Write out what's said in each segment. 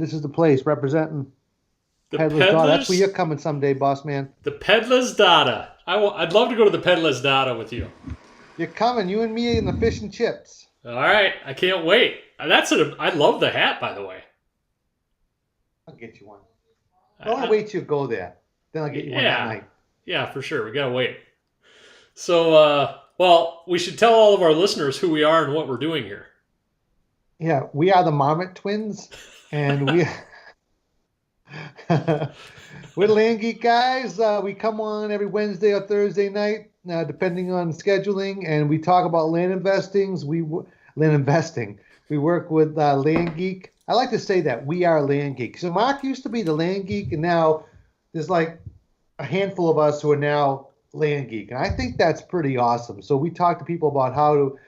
This is the place representing The Peddler's Daughter. That's where Peddler's you're coming someday, boss man. the Peddler's Daughter. I'd love to go to the Peddler's Daughter with you. You're coming. You and me and the fish and chips. All right, I can't wait. I love the hat, by the way. I'll get you one. I, I want to I, wait till you go there. Then I'll get you one that yeah, night. yeah, for sure. We gotta wait. So, well, we should tell all of our listeners who we are and what we're doing here. Yeah, we are the Marmot Twins, and we we're Land Geek guys. We come on every Wednesday or Thursday night, depending on scheduling, and we talk about land investings. Land investing. We work with Land Geek. I like to say that we are Land Geek. So Mark used to be the Land Geek, and now there's like a handful of us who are now Land Geek, and I think that's pretty awesome. So we talk to people about how to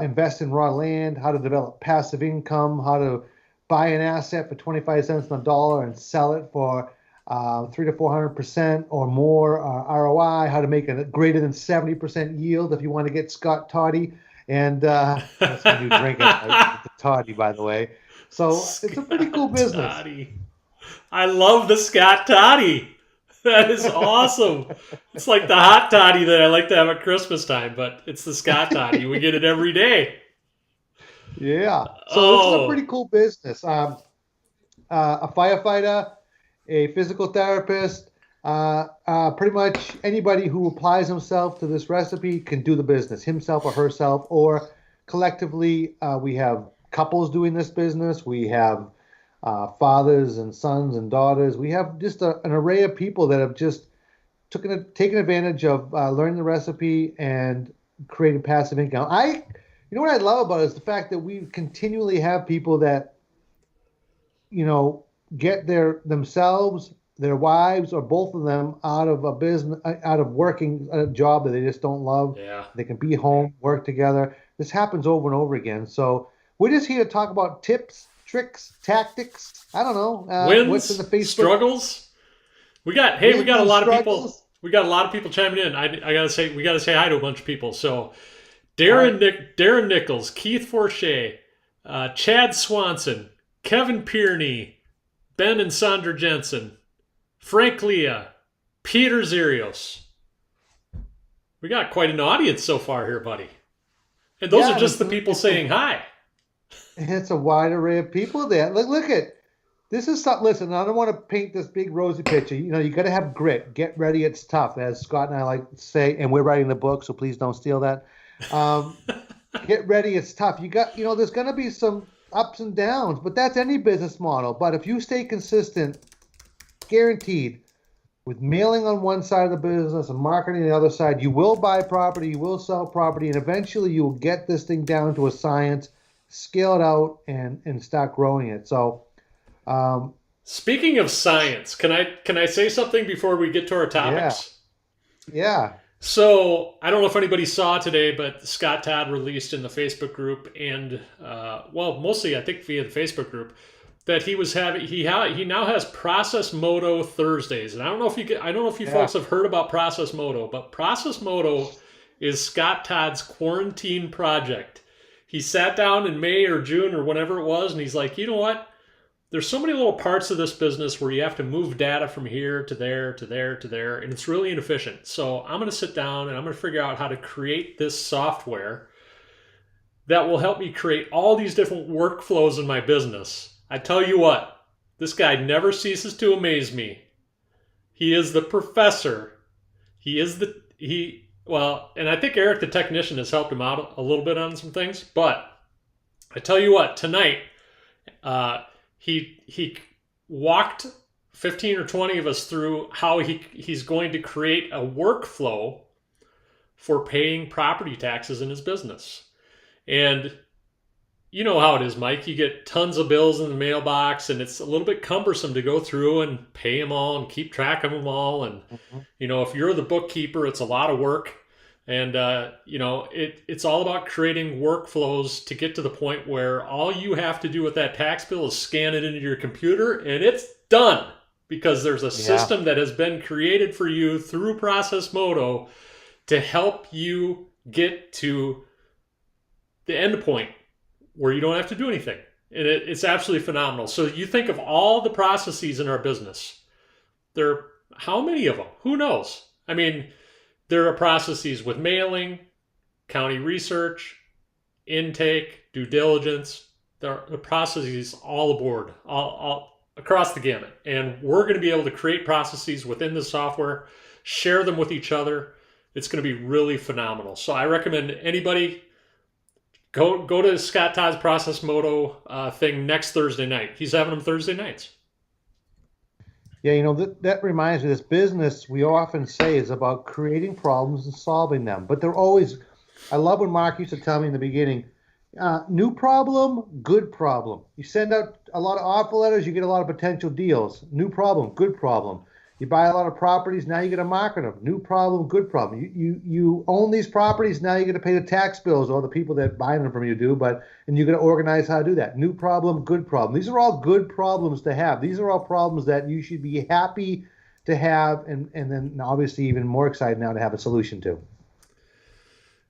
invest in raw land, how to develop passive income, how to buy an asset for 25 cents on the dollar and sell it for 300 to 400% or more ROI, how to make a greater than 70% yield if you want to get Scott Toddy. And that's my new drink, the Toddy, by the way. So it's a pretty cool Scott business. Toddy. I love the Scott Toddy. That is awesome. It's like the hot toddy that I like to have at Christmas time, but it's the Scott Toddy. We get it every day. Yeah. So this is a Oh, pretty cool business. A firefighter, a physical therapist, pretty much anybody who applies himself to this recipe can do the business, himself or herself, or collectively. We have couples doing this business. We have fathers and sons and daughters. We have just an array of people that have just taken advantage of learning the recipe and creating passive income. You know what I love about it is the fact that we continually have people that, get themselves, their wives, or both of them out of a business, out of working a job that they just don't love. yeah. They can be home, work together. This happens over and over again. So we're just here to talk about tips, tricks, tactics. I don't know what's in Wins, the Facebook struggles. We wins got a and lot of people. struggles. We got a lot of people chiming in. I gotta say, we gotta say hi to a bunch of people. So, All right. Darren Nichols, Keith Forche, Chad Swanson, Kevin Pierney, Ben and Sandra Jensen, Frank Leah, Peter Zerios. We got quite an audience so far here, buddy. And those are Yeah, just the people saying hi. it's a wide array of people there. Look at this is something. Listen, I don't want to paint this big rosy picture. You got to have grit. Get ready. It's tough, as Scott and I like to say, and we're writing the book, so please don't steal that. Um, get ready. It's tough. There's going to be some ups and downs, but that's any business model. But if you stay consistent, guaranteed, with mailing on one side of the business and marketing on the other side, you will buy property, you will sell property, and eventually you will get this thing down to a science, scale it out, and start growing it. So, um, Speaking of science, can I say something before we get to our yeah, topics? yeah, So I don't know if anybody saw today, but Scott Todd released in the Facebook group and mostly I think via the Facebook group that he now has Process Moto Thursdays, and I don't know if you yeah. folks have heard about Process Moto, but Process Moto is Scott Todd's quarantine project. He sat down in May or June or whenever it was, and he's like, you know what? There's so many little parts of this business where you have to move data from here to there to there to there, and it's really inefficient. So I'm going to sit down and I'm going to figure out how to create this software that will help me create all these different workflows in my business. I tell you what, this guy never ceases to amaze me. He is the professor. And I think Eric the technician has helped him out a little bit on some things, but I tell you what, tonight, he walked 15 or 20 of us through how he's going to create a workflow for paying property taxes in his business. And you know how it is, Mike. You get tons of bills in the mailbox, and it's a little bit cumbersome to go through and pay them all and keep track of them all. And, Mhm. if you're the bookkeeper, it's a lot of work. And, it's all about creating workflows to get to the point where all you have to do with that tax bill is scan it into your computer, and it's done. Because there's a Yeah, system that has been created for you through Process Moto to help you get to the end point where you don't have to do anything. and it's absolutely phenomenal. So you think of all the processes in our business. How many of them? Who knows? I mean, there are processes with mailing, county research, intake, due diligence. There are processes all aboard, all across the gamut. And we're going to be able to create processes within the software, share them with each other. It's going to be really phenomenal. So I recommend anybody go to Scott Todd's Process Moto thing next Thursday night. He's having them Thursday nights. Yeah, that reminds me, this business we often say is about creating problems and solving them. But they're always, I love when Mark used to tell me in the beginning, new problem, good problem. You send out a lot of offer letters, you get a lot of potential deals. New problem, good problem. You buy a lot of properties, now you get to market them. New problem, good problem. You own these properties, now you get to pay the tax bills, or the people that buy them from you do, and you're going to organize how to do that. New problem, good problem. These are all good problems to have. These are all problems that you should be happy to have, and then obviously even more excited now to have a solution to.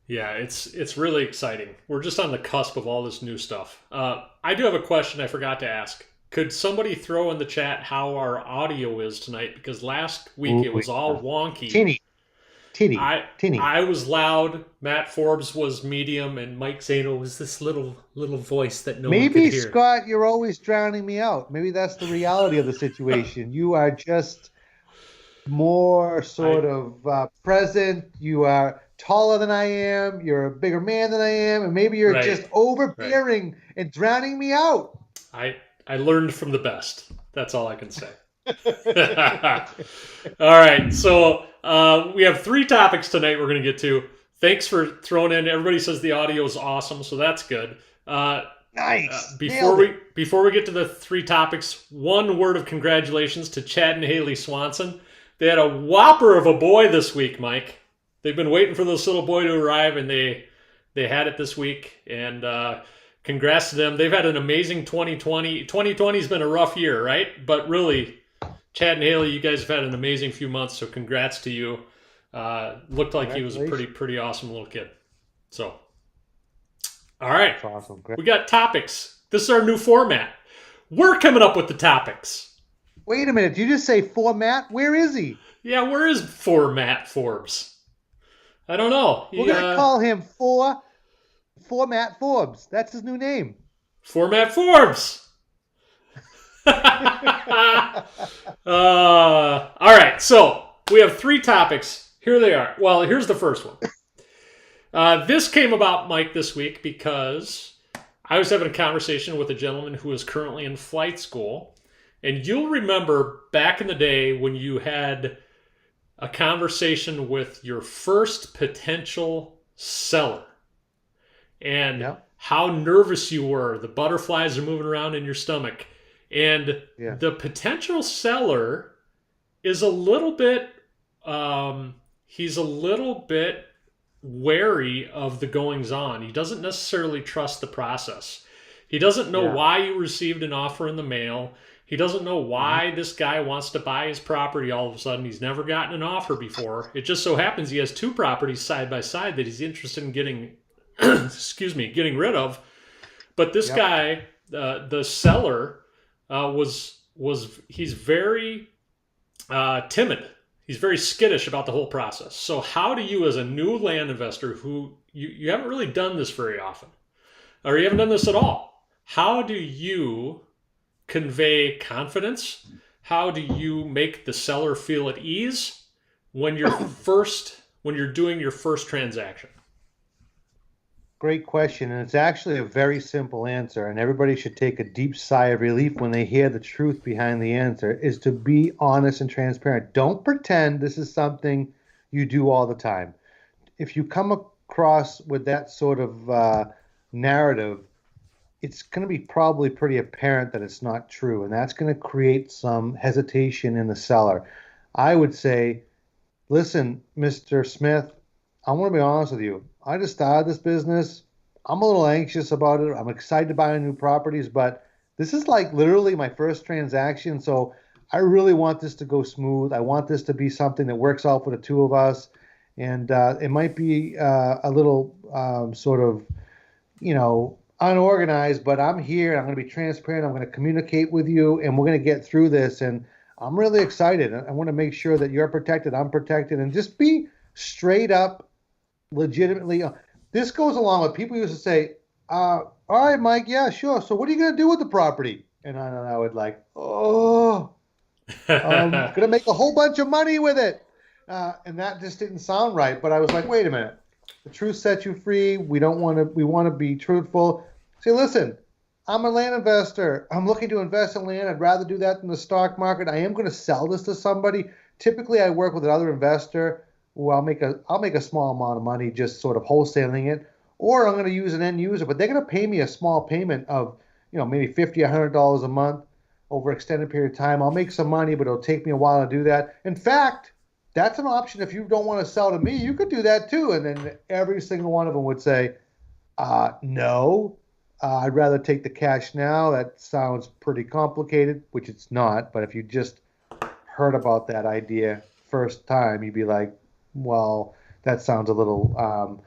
Yeah, it's really exciting. We're just on the cusp of all this new stuff. I do have a question I forgot to ask. Could somebody throw in the chat how our audio is tonight? Because last week it was all wonky. Teeny. I was loud. Matt Forbes was medium, and Mike Zano was this little voice that no one could hear. Maybe, Scott, you're always drowning me out. Maybe that's the reality of the situation. You are just more sort of present. You are taller than I am. You're a bigger man than I am, and maybe you're just overbearing and drowning me out. I learned from the best. That's all I can say. All right. So we have 3 topics tonight we're going to get to. Thanks for throwing in. Everybody says the audio is awesome, so that's good. Nice. Before we get to the 3 topics, one word of congratulations to Chad and Haley Swanson. They had a whopper of a boy this week, Mike. They've been waiting for this little boy to arrive, and they had it this week. And congrats to them. They've had an amazing 2020. 2020 has been a rough year, right? But really, Chad and Haley, you guys have had an amazing few months, so congrats to you. Looked like he was a pretty awesome little kid. So, all right. That's awesome. Great. We got topics. This is our new format. We're coming up with the topics. Wait a minute. Did you just say format? Where is he? Yeah, where is Matt Forbes? I don't know. We're going to call him Format Forbes. That's his new name. Format Forbes. All right, so we have 3 topics. Here they are. Well, here's the first one. This came about, Mike, this week because I was having a conversation with a gentleman who is currently in flight school. And you'll remember back in the day when you had a conversation with your first potential seller and how nervous you were. The butterflies are moving around in your stomach. And the potential seller is a little bit, he's a little bit wary of the goings on. He doesn't necessarily trust the process. He doesn't know why you received an offer in the mail. He doesn't know why this guy wants to buy his property all of a sudden. He's never gotten an offer before. It just so happens he has 2 properties side by side that he's interested in getting, getting rid of. But this guy, the seller, he's very timid. He's very skittish about the whole process. So how do you, as a new land investor who you haven't really done this very often, or you haven't done this at all, how do you convey confidence? How do you make the seller feel at ease when you're doing your first transaction? Great question, and it's actually a very simple answer, and everybody should take a deep sigh of relief when they hear the truth behind the answer, is to be honest and transparent. Don't pretend this is something you do all the time. If you come across with that sort of narrative, it's going to be probably pretty apparent that it's not true, and that's going to create some hesitation in the seller. I would say, listen, Mr. Smith, I want to be honest with you. I just started this business. I'm a little anxious about it. I'm excited to buy new properties, but this is like literally my first transaction, so I really want this to go smooth. I want this to be something that works out for the 2 of us, and it might be a little sort of, unorganized, but I'm here. I'm going to be transparent. I'm going to communicate with you, and we're going to get through this. And I'm really excited. I want to make sure that you're protected, I'm protected, and just be straight up, legitimately. This goes along with people used to say, all right, Mike, yeah, sure. So what are you going to do with the property? And I would like, oh, I'm going to make a whole bunch of money with it. And that just didn't sound right. But I was like, wait a minute. The truth sets you free. We want to be truthful. Say, listen, I'm a land investor. I'm looking to invest in land. I'd rather do that than the stock market. I am going to sell this to somebody. Typically, I work with another investor who I'll make a small amount of money just sort of wholesaling it, or I'm going to use an end user, but they're going to pay me a small payment of, maybe $50, $100 a month over an extended period of time. I'll make some money, but it'll take me a while to do that. In fact, that's an option. If you don't want to sell to me, you could do that too. And then every single one of them would say, no, I'd rather take the cash now. That sounds pretty complicated, which it's not. But if you just heard about that idea first time, you'd be like, well, that sounds a little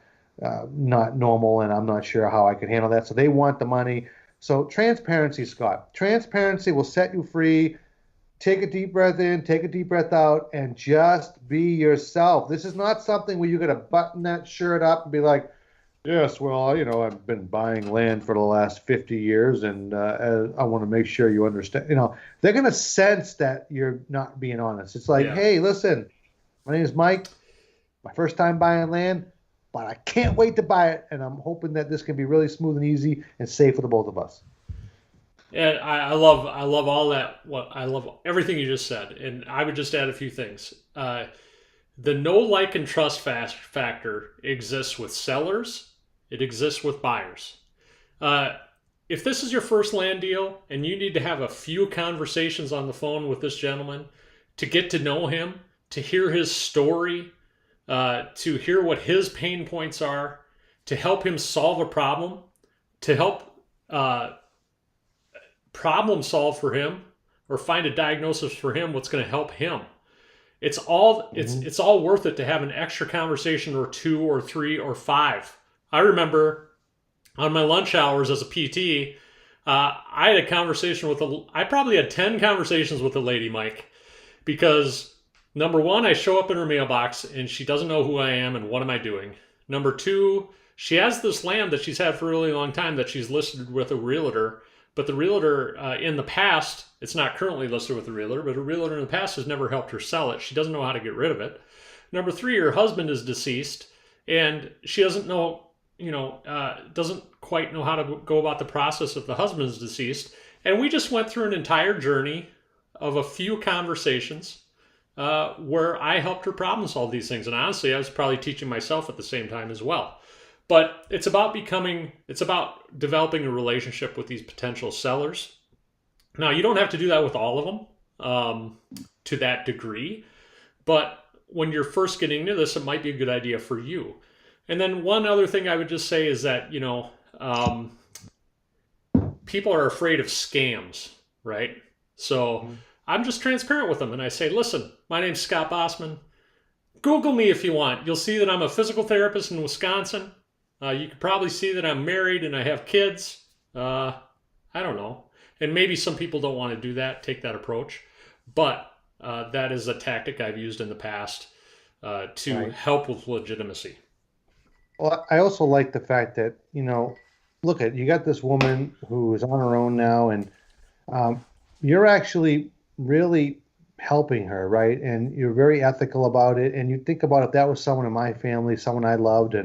not normal, and I'm not sure how I could handle that. So they want the money. So transparency, Scott. Transparency will set you free. Take a deep breath in, take a deep breath out, and just be yourself. This is not something where you're going to button that shirt up and be like, yes, well, I've been buying land for the last 50 years, and I want to make sure you understand. They're going to sense that you're not being honest. It's like, hey, listen, my name is Mike. My first time buying land, but I can't wait to buy it, and I'm hoping that this can be really smooth and easy and safe for the both of us. And I love all that. I love everything you just said, and I would just add a few things. The know, like, and trust factor exists with sellers. It exists with buyers. If this is your first land deal and you need to have a few conversations on the phone with this gentleman to get to know him, to hear his story, to hear what his pain points are, to help him solve a problem, to help problem solve for him, or find a diagnosis for him, what's going to help him. It's all it's all worth it to have an extra conversation or two or three or five. I remember on my lunch hours as a PT, I had a conversation I probably had 10 conversations with a lady, Mike, because number one, I show up in her mailbox and she doesn't know who I am and what am I doing. Number two, she has this land that she's had for a really long time that she's listed with a realtor, but the realtor in the past, it's not currently listed with a realtor, but a realtor in the past has never helped her sell it. She doesn't know how to get rid of it. Number three, her husband is deceased and she doesn't know, doesn't quite know how to go about the process if the husband is deceased. And we just went through an entire journey of a few conversations where I helped her problem solve these things. And honestly, I was probably teaching myself at the same time as well. But it's about developing a relationship with these potential sellers. Now, you don't have to do that with all of them to that degree. But when you're first getting into this, it might be a good idea for you. And then one other thing I would just say is that, people are afraid of scams, right? So I'm just transparent with them. And I say, listen, my name's Scott Bossman. Google me if you want. You'll see that I'm a physical therapist in Wisconsin. You can probably see that I'm married and I have kids. I don't know. And maybe some people don't want to do that, take that approach. But that is a tactic I've used in the past to help with legitimacy. Well, I also like the fact that, look you got this woman who is on her own now, and you're actually really helping her, right? And you're very ethical about it. And you think about if that was someone in my family, someone I loved,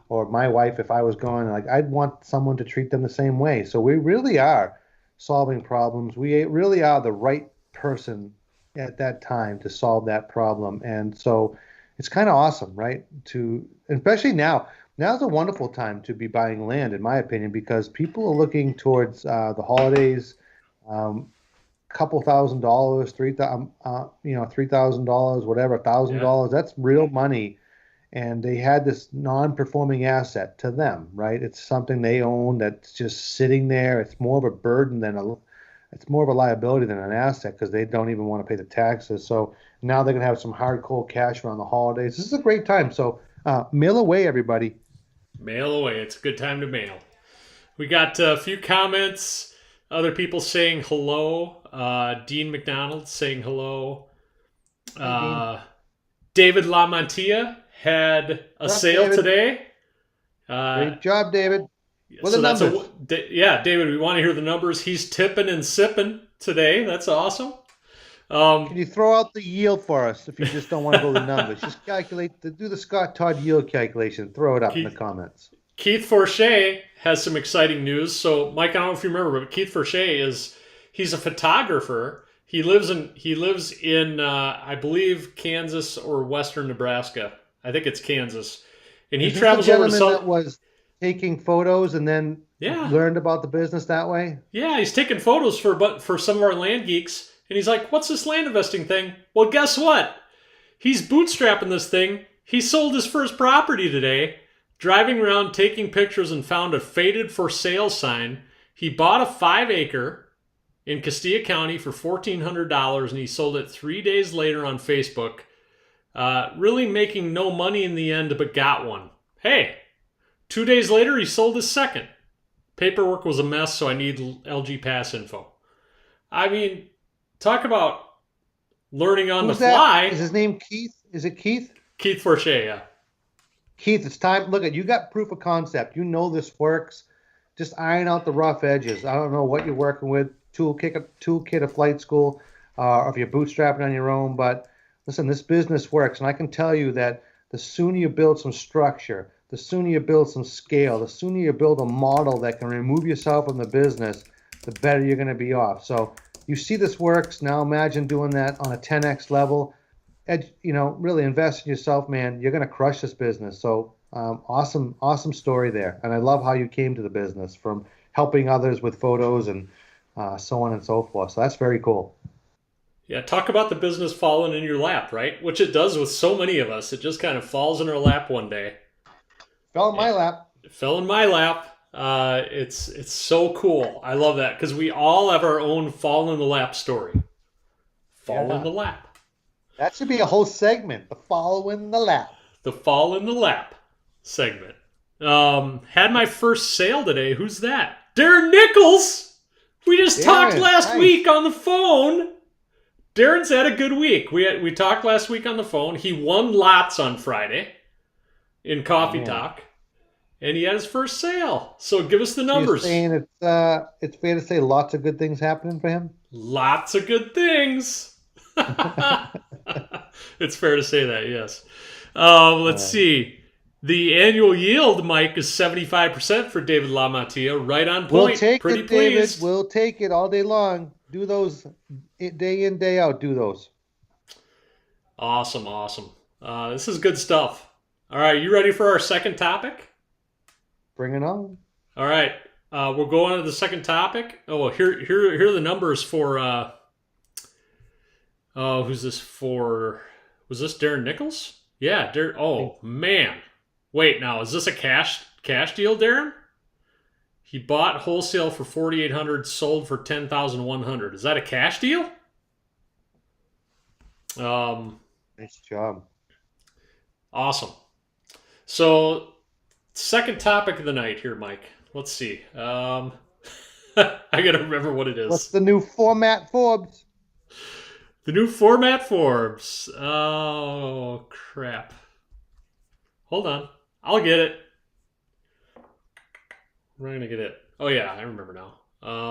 or my wife, if I was gone, like I'd want someone to treat them the same way. So we really are solving problems. We really are the right person at that time to solve that problem. And so it's kind of awesome, right? Especially now's a wonderful time to be buying land, in my opinion, because people are looking towards the holidays, couple $1,000, $3,000, whatever, $1,000. That's real money. And they had this non-performing asset to them, right? It's something they own that's just sitting there. It's more of a burden it's more of a liability than an asset because they don't even want to pay the taxes. So now they're going to have some hard, cold cash around the holidays. This is a great time. So mail away, everybody. Mail away. It's a good time to mail. We got a few comments. Other people saying hello. Dean McDonald saying hello. Hey, Dean. David LaMantia had a What's up, sale David? today. Uh, Great job, David. What are so the that's numbers? yeah, David. We want to hear the numbers. He's tipping and sipping today. That's awesome. Um, Can you throw out the yield for us if you just don't want to go the numbers? Just do the Scott Todd yield calculation. Throw it up in the Keith, comments. Keith Forche has some exciting news. So, Mike, I don't know if you remember, but Keith Forche he's a photographer. He lives in I believe Kansas or Western Nebraska. I think it's Kansas, and he Is this the travels over to gentleman South. that was taking photos and then Yeah, learned about the business that way? yeah, he's taking photos for some of our land geeks, and he's like, "What's this land investing thing?" Well, guess what? He's bootstrapping this thing. He sold his first property today, driving around taking pictures and found a faded for sale sign. He bought a 5 acre in Castilla County for $1,400 and he sold it 3 days later on Facebook. Really making no money in the end, but got one. Hey, 2 days later, he sold his second. Paperwork was a mess, so I need LG Pass info. I mean, talk about learning on the Who's that? fly. Is his name Keith? Is it Keith? Keith Forche, yeah. Keith, it's time. Look, you got proof of concept. You know this works. Just iron out the rough edges. I don't know what you're working with, toolkit of flight school, or if you're bootstrapping on your own. But listen, this business works, and I can tell you that the sooner you build some structure, the sooner you build some scale, the sooner you build a model that can remove yourself from the business, the better you're going to be off. So you see this works. Now imagine doing that on a 10x level. Really invest in yourself, man. You're going to crush this business. So awesome story there. And I love how you came to the business from helping others with photos and so on and so forth. So that's very cool. Yeah, talk about the business falling in your lap, right? Which it does with so many of us. It just kind of falls in our lap one day. Fell in my lap. It fell in my lap. It's so cool. I love that because we all have our own fall in the lap story. Fall in the lap. That should be a whole segment. The fall in the lap. The fall in the lap segment. Had my first sale today. Who's that? Darren Nichols. We just talked last week on the phone. Darren's had a good week. We talked last week on the phone. He won lots on Friday in Coffee Talk, and he had his first sale. So give us the numbers. You're saying it's fair to say lots of good things happening for him? Lots of good things. It's fair to say that, yes. Let's see. The annual yield, Mike, is 75% for David LaMantia. Right on point. We'll take Pretty it, pleased. David. We'll take it all day long. Do those day in, day out. Do those. Awesome. This is good stuff. All right, you ready for our second topic? Bring it on. All right, we'll go on to the second topic. Oh, well, here are the numbers for. Who's this for? Was this Darren Nichols? Yeah, Darren. Oh man, wait. Now is this a cash deal, Darren? He bought wholesale for $4,800, sold for $10,100. Is that a cash deal? Nice job. Awesome. So, second topic of the night here, Mike. Let's see. I gotta remember what it is. What's the new format, Forbes? The new format Forbes. Oh, crap. Hold on. I'll get it. We're going to get it. Oh, yeah, I remember now.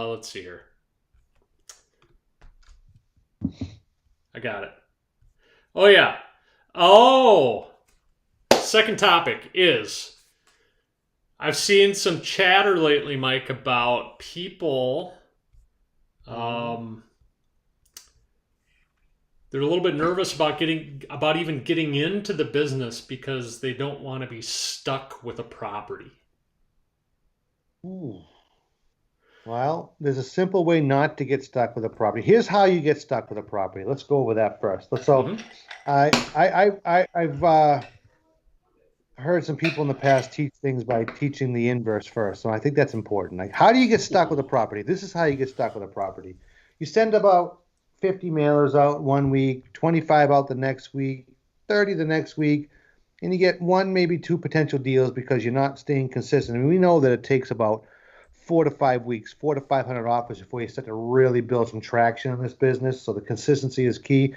Let's see here. I got it. Oh, yeah. Oh! Second topic is I've seen some chatter lately, Mike, about people. They're a little bit nervous about even getting into the business because they don't want to be stuck with a property. Ooh. Well, there's a simple way not to get stuck with a property. Here's how you get stuck with a property. Let's go over that first. I've heard some people in the past teach things by teaching the inverse first. So I think that's important. Like, how do you get stuck with a property? This is how you get stuck with a property. You send about 50 mailers out one week, 25 out the next week, 30 the next week, and you get one, maybe two potential deals because you're not staying consistent. I mean, we know that it takes about 4 to 5 weeks, 400 to 500 offers before you start to really build some traction in this business. So the consistency is key.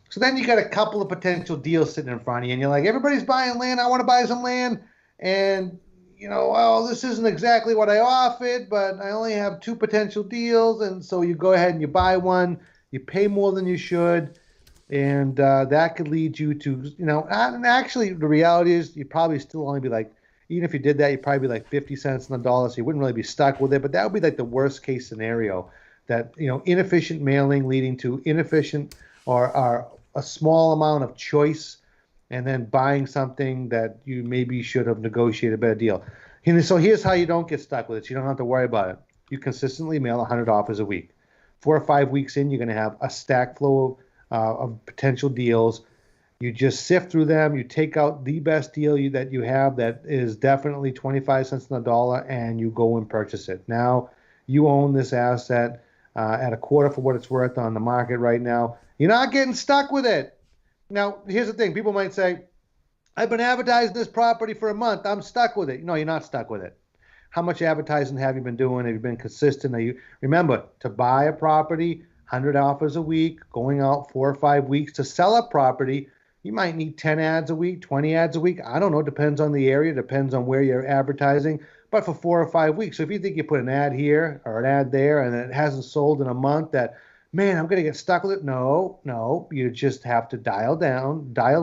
So then you got a couple of potential deals sitting in front of you, and you're like, everybody's buying land. I want to buy some land. And, well, this isn't exactly what I offered, but I only have 2 potential deals. And so you go ahead and you buy one. You pay more than you should. And that could lead you to, and actually the reality is you'd probably still only be like, even if you did that, you'd probably be like 50 cents on the dollar. So you wouldn't really be stuck with it. But that would be like the worst case scenario, that, inefficient mailing leading to inefficient or a small amount of choice, and then buying something that you maybe should have negotiated a better deal. And so here's how you don't get stuck with it. You don't have to worry about it. You consistently mail 100 offers a week. 4 or 5 weeks in, you're going to have a stack flow of potential deals. You just sift through them. You take out the best deal that you have that is definitely 25 cents on the dollar, and you go and purchase it. Now you own this asset at a quarter for what it's worth on the market right now. You're not getting stuck with it. Now, here's the thing. People might say, I've been advertising this property for a month. I'm stuck with it. No, you're not stuck with it. How much advertising have you been doing? Have you been consistent? Remember, to buy a property, 100 offers a week, going out 4 or 5 weeks. To sell a property, you might need 10 ads a week, 20 ads a week. I don't know. Depends on the area. Depends on where you're advertising. But for 4 or 5 weeks. So if you think you put an ad here or an ad there and it hasn't sold in a month, that, man, I'm going to get stuck with it. No. You just have to dial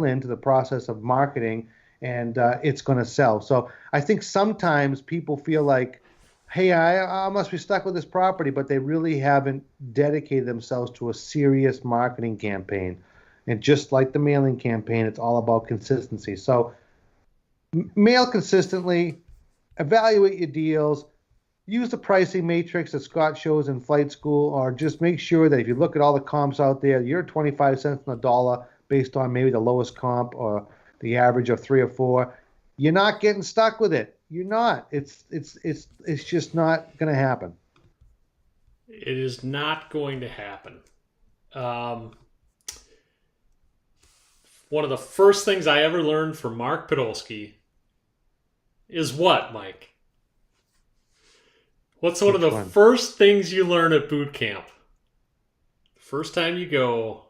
into the process of marketing, and it's going to sell. So I think sometimes people feel like, hey, I must be stuck with this property, but they really haven't dedicated themselves to a serious marketing campaign. And just like the mailing campaign, it's all about consistency. So mail consistently, evaluate your deals, use the pricing matrix that Scott shows in flight school, or just make sure that if you look at all the comps out there, you're 25 cents on the dollar based on maybe the lowest comp or the average of 3 or 4. You're not getting stuck with it. You're not. It's just not going to happen. It is not going to happen. One of the first things I ever learned from Mark Podolsky is what, Mike? What's one of the first things you learn at boot camp? First time you go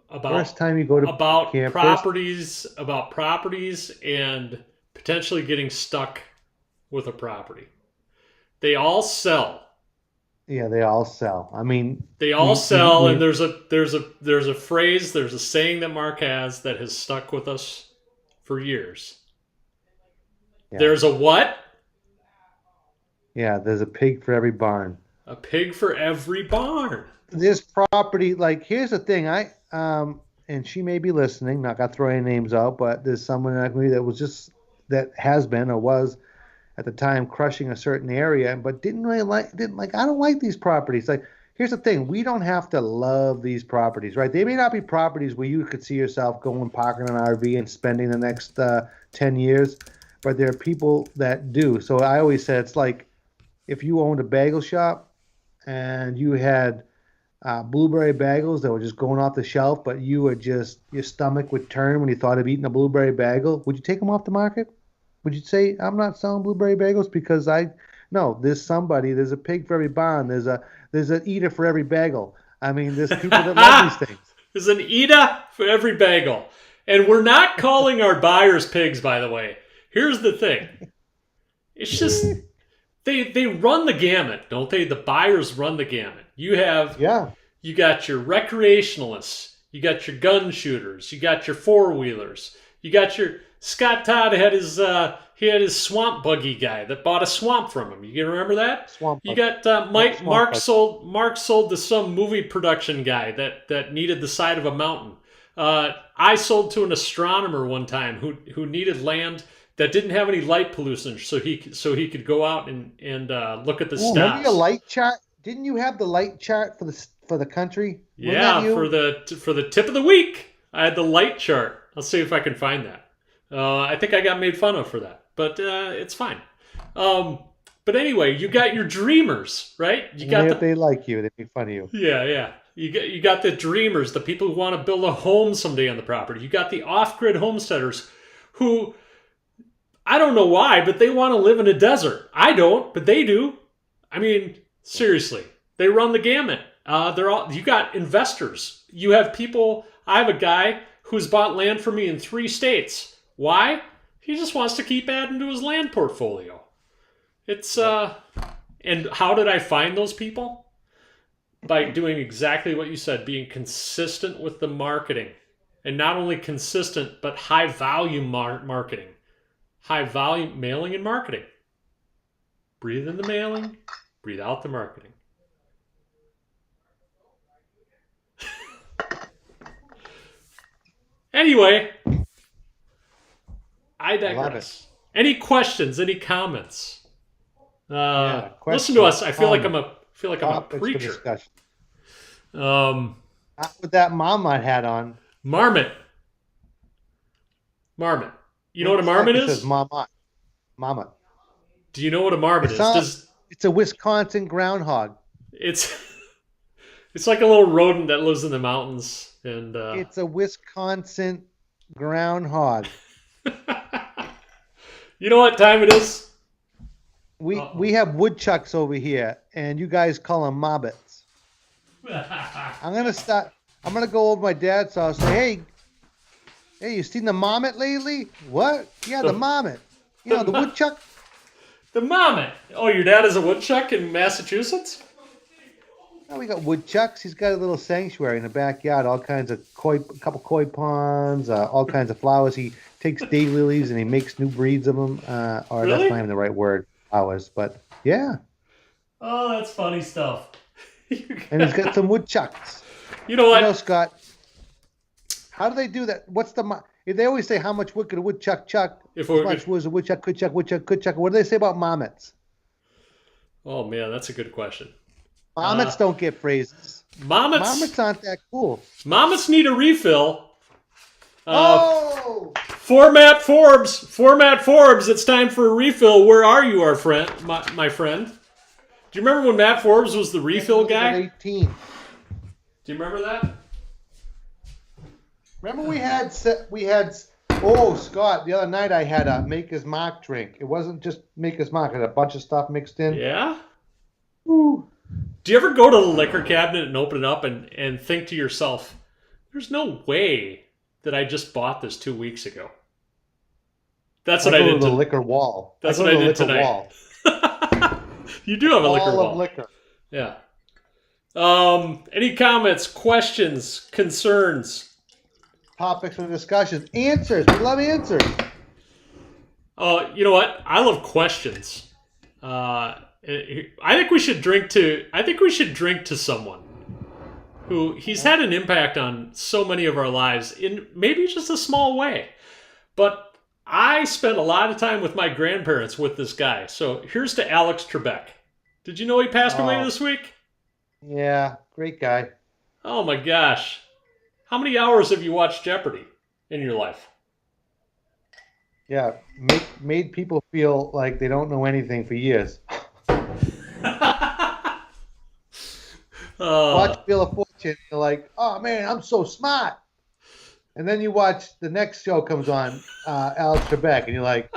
about camp, properties, about properties and potentially getting stuck with a property. They all sell. Yeah, they all sell. I mean, they all sell, and there's a phrase, there's a saying that Mark has that has stuck with us for years. Yeah. There's a what? Yeah, there's a pig for every barn. A pig for every barn. This property, like, here's the thing. And she may be listening, not gonna throw any names out, but there's someone like me that has been or was at the time crushing a certain area, but didn't like, I don't like these properties. Like, here's the thing. We don't have to love these properties, right? They may not be properties where you could see yourself going, parking an RV and spending the next 10 years, but there are people that do. So I always say it's like if you owned a bagel shop and you had blueberry bagels that were just going off the shelf, but your stomach would turn when you thought of eating a blueberry bagel, would you take them off the market? Would you say, I'm not selling blueberry bagels because no, there's a pig for every barn. There's an eater for every bagel. I mean, there's people that love these things. There's an eater for every bagel. And we're not calling our buyers pigs, by the way. Here's the thing. It's just, they run the gamut, don't they? The buyers run the gamut. You got your recreationalists. You got your gun shooters. You got your four-wheelers. You got your... Scott Todd had his swamp buggy guy that bought a swamp from him. You can remember that? You got Mark sold to some movie production guy that needed the side of a mountain. I sold to an astronomer one time who needed land that didn't have any light pollution, so he could go out and look at the stars. Have you a light chart? Didn't you have the light chart for the country? Yeah, for the tip of the week, I had the light chart. I'll see if I can find that. I think I got made fun of for that, but it's fine. But anyway, you got your dreamers, right? If they like you, they make fun of you. Yeah. You got the dreamers, the people who want to build a home someday on the property. You got the off-grid homesteaders who, I don't know why, but they want to live in a desert. I don't, but they do. I mean, seriously, they run the gamut. You got investors. You have people. I have a guy who's bought land for me in 3 states. Why? He just wants to keep adding to his land portfolio. It's and how did I find those people? By doing exactly what you said, being consistent with the marketing. And not only consistent, but high value marketing. High volume mailing and marketing. Breathe in the mailing, breathe out the marketing. Anyway, I digress. Any questions? Any comments? Listen to us. I feel like I'm a preacher. Not with that Marmot hat on. Marmot. You know what a marmot is? It says Marmot. Do you know what a marmot is? It's a Wisconsin groundhog. It's like a little rodent that lives in the mountains, and it's a Wisconsin groundhog. You know what time it is? We have woodchucks over here, and you guys call them mobbits. I'm gonna go over to my dad's house and say, hey, you seen the marmot lately? What? Yeah, the marmot. You know, the woodchuck? The marmot. Oh, your dad is a woodchuck in Massachusetts? Oh, we got woodchucks. He's got a little sanctuary in the backyard, all kinds of a couple koi ponds, all kinds of flowers. He takes daylilies and he makes new breeds of them. Or really? That's not even the right word, flowers, but yeah. Oh, that's funny stuff. And he's got some woodchucks. You know what? You know, Scott, how do they do that? They always say how much wood could a woodchuck chuck? How much wood a woodchuck could chuck? What do they say about marmots? Oh man, that's a good question. Marmots don't get phrases. Marmots aren't that cool. Marmots need a refill. Format Forbes, it's time for a refill. Where are you, my friend? Do you remember when Matt Forbes was the refill guy? 18. Do you remember that? Remember we had Scott, the other night I had a Maker's Mark drink. It wasn't just Maker's Mark, it had a bunch of stuff mixed in. Yeah? Ooh. Do you ever go to the liquor cabinet and open it up and think to yourself, there's no way that I just bought this 2 weeks ago? That's what I did. The liquor wall. That's what I did tonight. You do have a liquor wall. Of liquor. Yeah. Any comments, questions, concerns? Topics for discussion. Answers. We love answers. Oh, you know what? I love questions. I think we should drink to someone who he's had an impact on so many of our lives in maybe just a small way. But I spent a lot of time with my grandparents with this guy. So here's to Alex Trebek. Did you know he passed away this week? Yeah, great guy. Oh my gosh. How many hours have you watched Jeopardy in your life? Yeah, made people feel like they don't know anything for years. Watch Wheel of Fortune, you're like, oh man, I'm so smart. And then you watch the next show comes on, Alex Trebek, and you're like,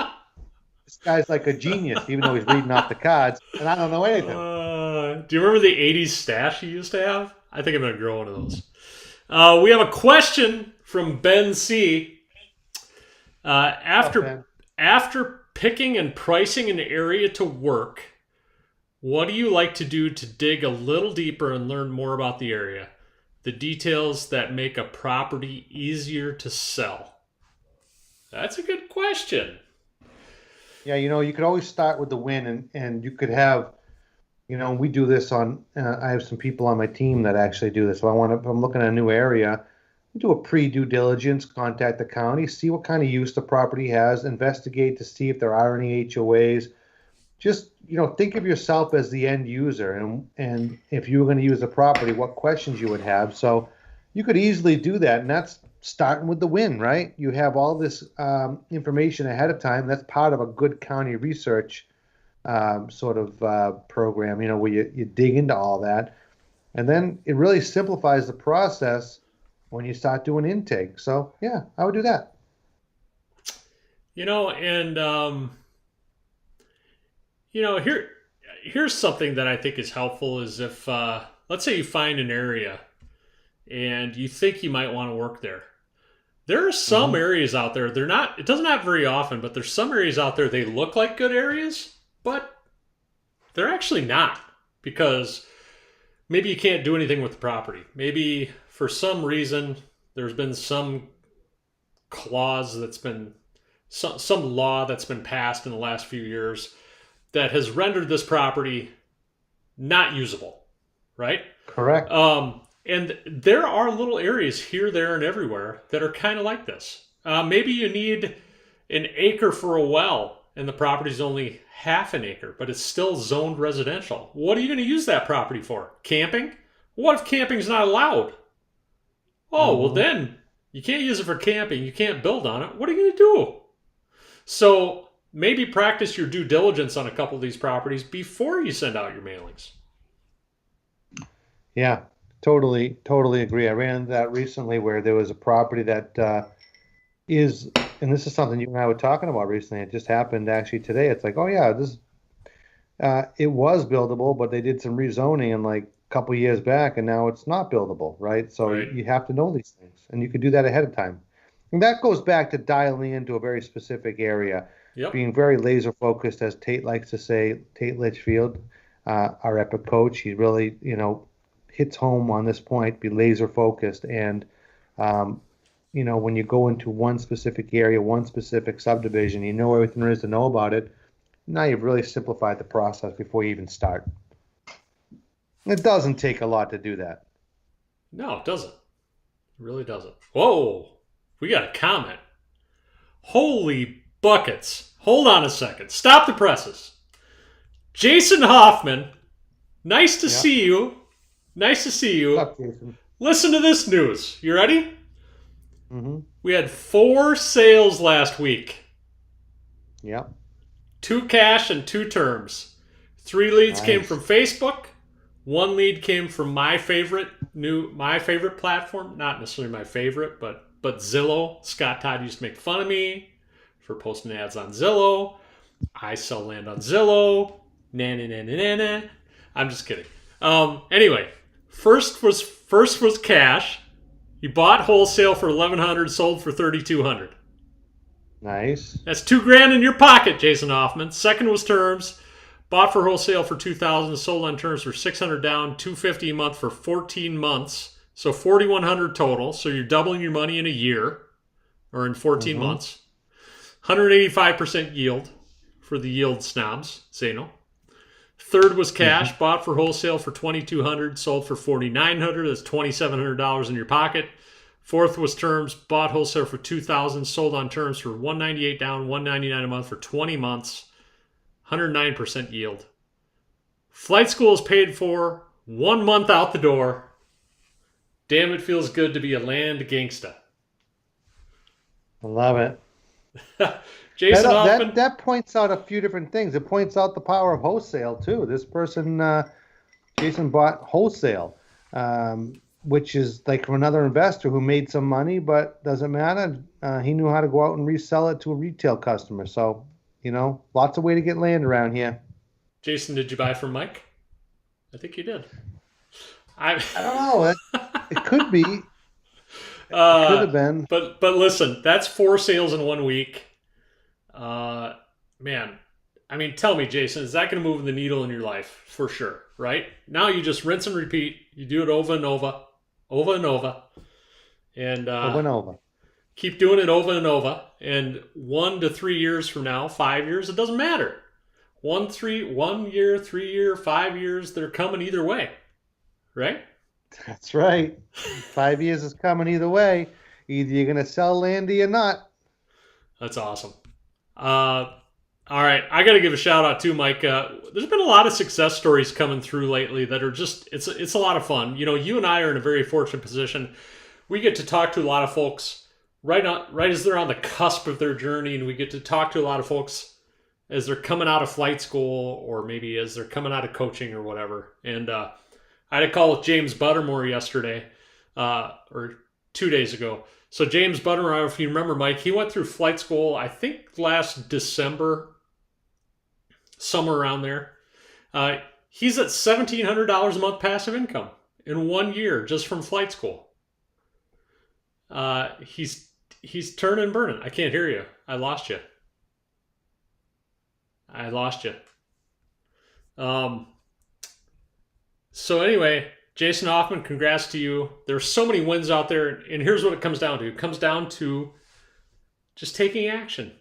this guy's like a genius, even though he's reading off the cards, and I don't know anything. Do you remember the 80s stash you used to have? I think I'm going to grow one of those. We have a question from Ben C. After picking and pricing an area to work, what do you like to do to dig a little deeper and learn more about the area? The details that make a property easier to sell. That's a good question. Yeah, you could always start with the win, and you could have, we do this on. I have some people on my team that actually do this. So if I'm looking at a new area, do a pre-due diligence, contact the county, see what kind of use the property has, investigate to see if there are any HOAs. Just think of yourself as the end user, and if you were going to use the property, what questions you would have. So you could easily do that, and that's starting with the win, right? You have all this information ahead of time. That's part of a good county research program, where you dig into all that, and then it really simplifies the process when you start doing intake. So yeah, I would do that. here's something that I think is helpful is if, let's say you find an area and you think you might want to work there. There are some areas out there, they're not, it doesn't happen very often, but there's some areas out there, they look like good areas, but they're actually not, because maybe you can't do anything with the property. Maybe for some reason there's been some clause that's been, some law that's been passed in the last few years that has rendered this property not usable, right? Correct. And there are little areas here, there, and everywhere that are kind of like this. Maybe you need an acre for a well, and the property's only half an acre, but it's still zoned residential. What are you going to use that property for? Camping? What if camping's not allowed? Oh, well then, you can't use it for camping. You can't build on it. What are you going to do? So maybe practice your due diligence on a couple of these properties before you send out your mailings. Yeah. Totally agree. I ran into that recently where there was a property that is, and this is something you and I were talking about recently. It just happened actually today. It's like, oh yeah, this it was buildable, but they did some rezoning in like a couple of years back, and now it's not buildable, right? So you have to know these things, and you could do that ahead of time. And that goes back to dialing into a very specific area, being very laser focused, as Tate likes to say. Tate Litchfield, our epic coach, he really, hits home on this point, be laser focused. And, when you go into one specific area, one specific subdivision, you know everything there is to know about it. Now you've really simplified the process before you even start. It doesn't take a lot to do that. No, it doesn't. It really doesn't. Whoa, we got a comment. Holy buckets. Hold on a second. Stop the presses. Jason Hoffman, nice to see you. Nice to see you. What's up, Jason? Listen to this news. You ready? We had 4 sales last week. Yep. 2 cash and 2 terms. 3 leads came from Facebook. 1 lead came from my favorite platform. Not necessarily my favorite, but Zillow. Scott Todd used to make fun of me for posting ads on Zillow. I sell land on Zillow. Na. I'm just kidding. Anyway, first was cash. You bought wholesale for $1,100, sold for $3,200. Nice. That's $2,000 in your pocket, Jason Hoffman. Second was terms. Bought for wholesale for $2,000, sold on terms for $600 down, $250 a month for 14 months. So $4,100 total. So you're doubling your money in a year, or in 14 months. 185% yield for the yield snobs. Zeno. Third was cash, bought for wholesale for $2,200, sold for $4,900. That's $2,700 in your pocket. Fourth was terms, bought wholesale for $2,000, sold on terms for $198 down, $199 a month for 20 months, 109% yield. Flight school is paid for, 1 month out the door. Damn, it feels good to be a land gangsta. I love it. Jason Hoffman. That points out a few different things. It points out the power of wholesale too. This person, Jason, bought wholesale, which is like from another investor who made some money, but doesn't matter. He knew how to go out and resell it to a retail customer. So, lots of way to get land around here. Jason, did you buy from Mike? I think you did. I don't know. It could be. It could have been. But listen, that's 4 sales in 1 week. Man, I mean, tell me, Jason, is that going to move the needle in your life? For sure, right? Now you just rinse and repeat. You do it over and over. And over and over. Keep doing it over and over. And 1 to 3 years from now, 5 years, it doesn't matter. 1 year, 3 year, 5 years, they're coming either way, right? That's right. 5 years is coming either way. Either you're going to sell land or you're not. That's awesome. All right, I got to give a shout out too, Mike. There's been a lot of success stories coming through lately that are just, it's a lot of fun. You and I are in a very fortunate position. We get to talk to a lot of folks right as they're on the cusp of their journey, and we get to talk to a lot of folks as they're coming out of flight school, or maybe as they're coming out of coaching or whatever. And I had a call with James Buttermore yesterday, or 2 days ago. So James Buttermore, if you remember, Mike, he went through flight school, I think last December, somewhere around there. He's at $1,700 a month passive income in 1 year just from flight school. He's turning and burning. I can't hear you. I lost you. So anyway, Jason Hoffman, congrats to you. There's so many wins out there, and here's what it comes down to. It comes down to just taking action.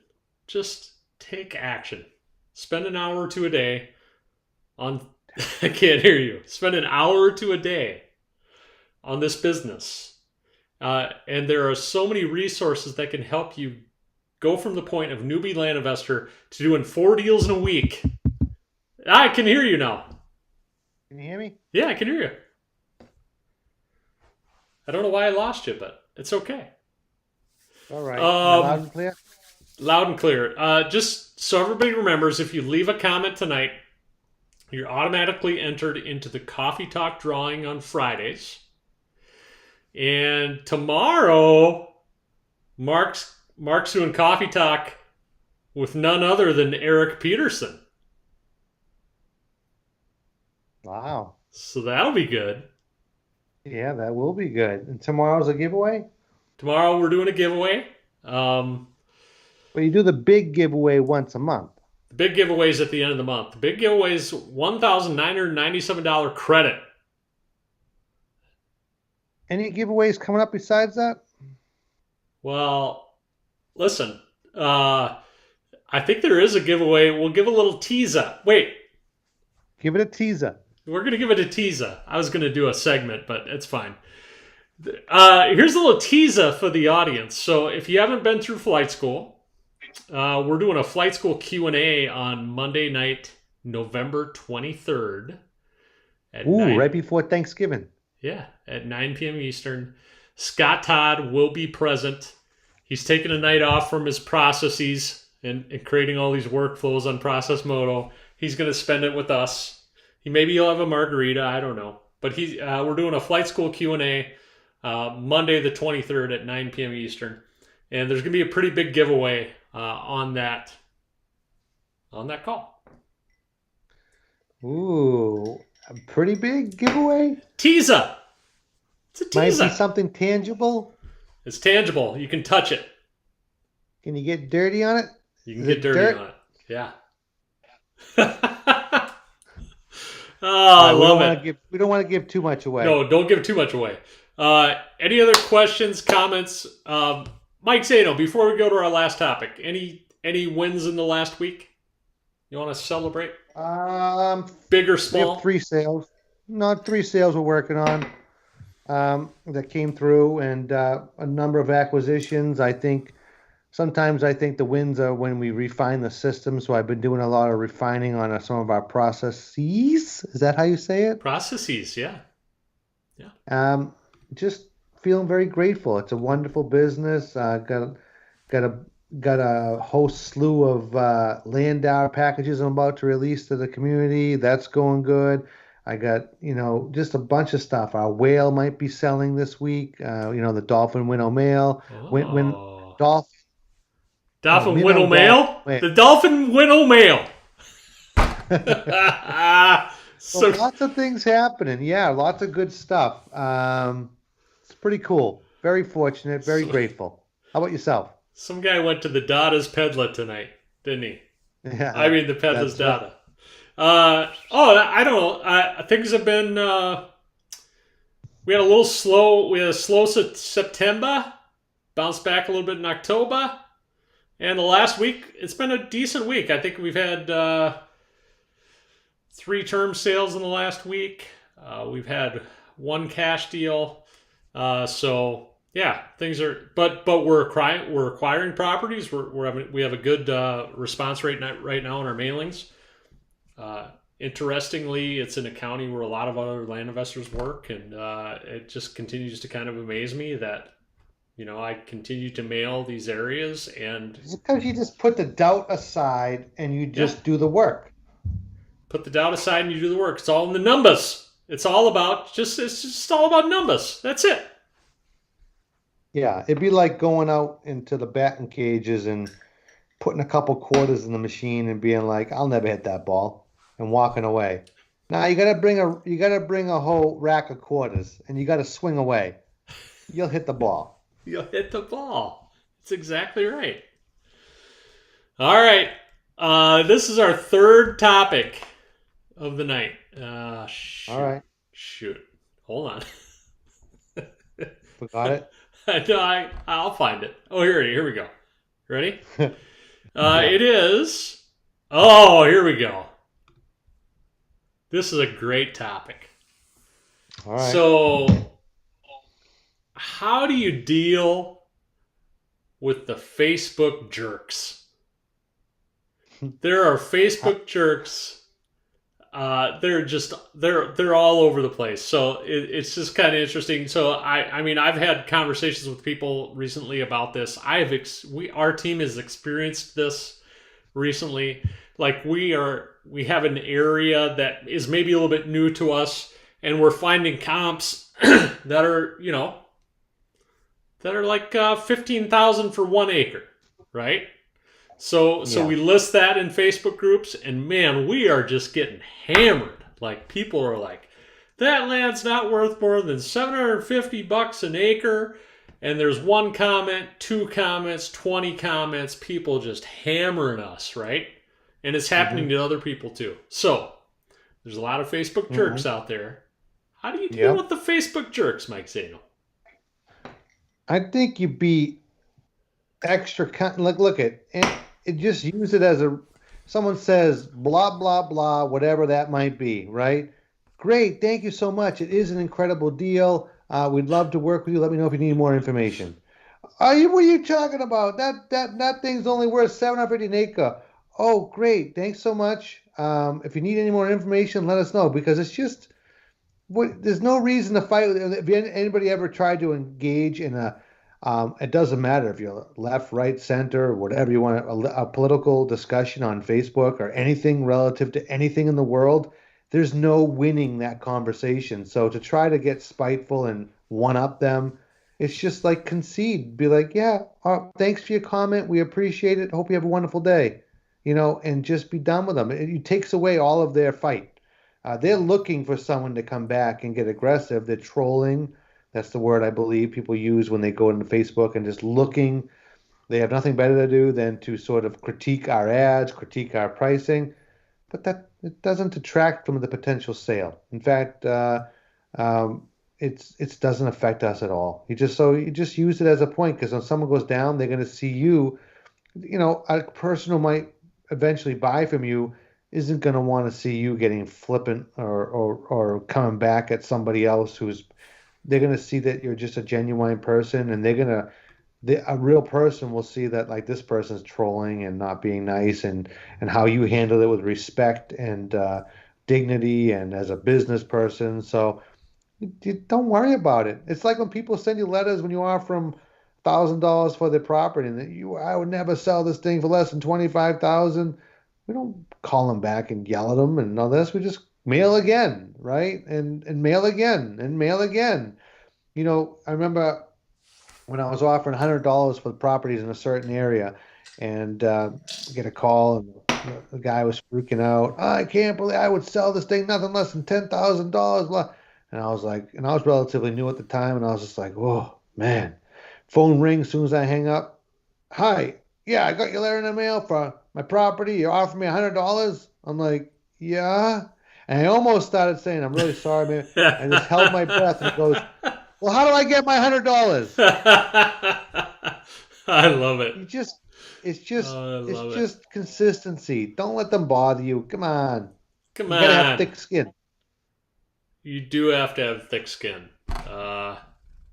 Just take action. Spend an hour or two a day on I can't hear you. Spend an hour or two a day on this business. And there are so many resources that can help you go from the point of newbie land investor to doing 4 deals in a week. I can hear you now. Can you hear me? Yeah, I can hear you. I don't know why I lost you, but it's okay. All right. Loud and clear? Loud and clear. Just so everybody remembers, if you leave a comment tonight, you're automatically entered into the Coffee Talk drawing on Fridays. And tomorrow, Mark's doing Coffee Talk with none other than Eric Peterson. Wow. So that'll be good. Yeah, that will be good. And tomorrow's a giveaway? Tomorrow we're doing a giveaway. Well, you do the big giveaway once a month. The big giveaway's at the end of the month. The big giveaway is $1,997 credit. Any giveaways coming up besides that? Well, listen. I think there is a giveaway. We'll give a little teaser. Wait. Give it a teaser. We're going to give it a teaser. I was going to do a segment, but it's fine. Here's a little teaser for the audience. So if you haven't been through flight school, we're doing a flight school Q&A on Monday night, November 23rd. Right before Thanksgiving. Yeah, at 9 p.m. Eastern. Scott Todd will be present. He's taking a night off from his processes and creating all these workflows on Process Moto. He's going to spend it with us. Maybe he'll have a margarita. I don't know. But we're doing a flight school Q&A Monday the 23rd at 9 p.m. Eastern. And there's going to be a pretty big giveaway on that call. Ooh, a pretty big giveaway? Teaser. It's a teaser. Might be something tangible. It's tangible. You can touch it. Can you get dirty on it? You can get dirty on it. Yeah. I love it. We don't want to give too much away. No, don't give too much away. Any other questions, comments? Mike Zato, before we go to our last topic, any wins in the last week you want to celebrate? Big or small? We have 3 sales. Not 3 sales we're working on that came through, and a number of acquisitions. Sometimes I think the wins are when we refine the system. So I've been doing a lot of refining on some of our processes. Is that how you say it? Processes, yeah. Just feeling very grateful. It's a wonderful business. Got a whole slew of Landauer packages I'm about to release to the community. That's going good. I got, just a bunch of stuff. Our whale might be selling this week. The Dolphin Winnow Male. Dolphin Winnow Male? The Dolphin Winnow Male. So lots of things happening. Yeah, lots of good stuff. It's pretty cool. Very fortunate. Very grateful. How about yourself? Some guy went to the Dada's Peddler tonight, didn't he? Yeah. I mean, the Peddler's Dada. I don't know. Things have been... we had a slow September. Bounced back a little bit in October. And the last week, it's been a decent week. I think we've had 3 term sales in the last week. We've had 1 cash deal. So yeah, things are. But we're acquiring properties. We have a good response rate right now on our mailings. Interestingly, it's in a county where a lot of other land investors work, and it just continues to kind of amaze me that. I continue to mail these areas, and it's because you just put the doubt aside and you just do the work. Put the doubt aside and you do the work. It's all in the numbers. It's all about it's just all about numbers. That's it. Yeah, it'd be like going out into the batting cages and putting a couple quarters in the machine and being like, "I'll never hit that ball." and walking away. Now you gotta bring a whole rack of quarters and you gotta swing away. You'll hit the ball. You'll hit the ball. That's exactly right. All right. This is our third topic of the night. All Shoot. right, Shoot. Hold on. forgot it. I'll find it. Oh, here we go. Ready? Yeah. It is. Oh, here we go. This is a great topic. All right. So, how do you deal with the Facebook jerks? There are Facebook jerks. They're all over the place. So it's just kind of interesting. So I mean I've had conversations with people recently about this. Our team has experienced this recently. Like we have an area that is maybe a little bit new to us, and we're finding comps that are like 15,000 for 1 acre, right? So Yeah. we list that in Facebook groups, and man, we are just getting hammered. Like people are like, that land's not worth more than $750 an acre. And there's one comment, 2 comments, 20 comments, people just hammering us, right? And it's happening to other people too. So there's a lot of Facebook jerks out there. How do you deal with the Facebook jerks, Mike Zano? I think you be extra. Look at it. Just use it as someone says blah blah blah, whatever that might be, right? Great, thank you so much. It is an incredible deal. We'd love to work with you. Let me know if you need more information. What are you talking about? That thing's only worth 750 an acre. Oh, great, thanks so much. If you need any more information, let us know because it's just there's no reason to fight. If anybody ever tried to engage in it doesn't matter if you're left, right, center, whatever you want, a political discussion on Facebook or anything relative to anything in the world, there's no winning that conversation. So to try to get spiteful and one-up them, it's just like concede. Be like, yeah, thanks for your comment. We appreciate it. Hope you have a wonderful day. And just be done with them. It takes away all of their fight. They're looking for someone to come back and get aggressive. They're trolling. That's the word I believe people use when they go into Facebook and just looking. They have nothing better to do than to sort of critique our ads, critique our pricing, but that it doesn't detract from the potential sale. In fact, it doesn't affect us at all. You just use it as a point because when someone goes down, they're going to see you. A person who might eventually buy from you isn't going to want to see you getting flippant or coming back at somebody else they're going to see that you're just a genuine person, and a real person will see that like this person's trolling and not being nice, and how you handle it with respect and dignity and as a business person. So you don't worry about it. It's like when people send you letters when you offer them $1,000 for their property, and I would never sell this thing for less than 25,000. We don't call them back and yell at them and all this. We just mail again, right? And mail again and mail again. I remember when I was offering $100 for the properties in a certain area, and get a call, and the guy was freaking out. I can't believe I would sell this thing nothing less than $10,000. And I was like, and I was relatively new at the time, and I was just like, oh man. Phone rings as soon as I hang up. Hi, yeah, I got your letter in the mail for my property. You offered me $100. I'm like, yeah. And I almost started saying, I'm really sorry, man. I just held my breath, and he goes, well, how do I get my $100? I love it. It's just consistency. Don't let them bother you. Come on. Come You on. gotta have thick skin. You do have to have thick skin.